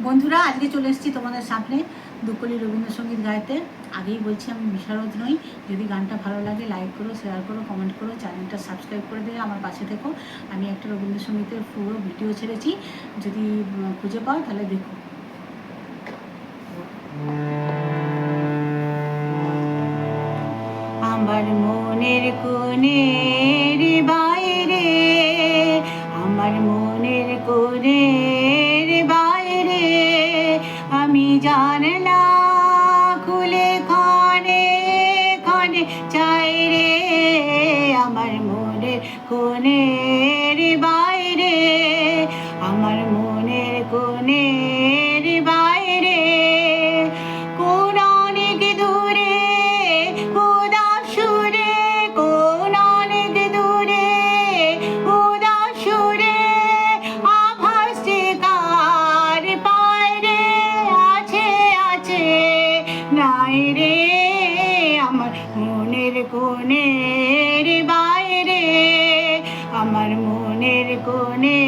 বন্ধুরা, আজকে চলে এসেছি তোমাদের সামনে দুকলি রবীন্দ্রসঙ্গীত গাইতে। আগেই বলছি আমি বিশারদ নই। যদি গানটা ভালো লাগে লাইক করো, শেয়ার করো, কমেন্ট করো, চ্যানেলটা সাবস্ক্রাইব করে দিয়ে আমার পাশে থেকো। আমি একটা রবীন্দ্রসঙ্গীতের পুরো ভিডিও ছেড়েছি, যদি খুঁজে পাও তাহলে দেখো। আমার মনের কোণের বাইরে, আমার মনের কোণের বাইরে আমি জানলা খুলে ক্ষণে ক্ষণে চাই রে। আমার মনের কোণের বাইরে, আমার মনের কোণের বাইরে কোন অনেক দূরে উদাসুরে, কোন অনেক দূরে উদাসুরে আভাসে কার পায় রে, আছে আছে নাই রে। আমার মনের কোণের বাইরে, আমার মনের কোণে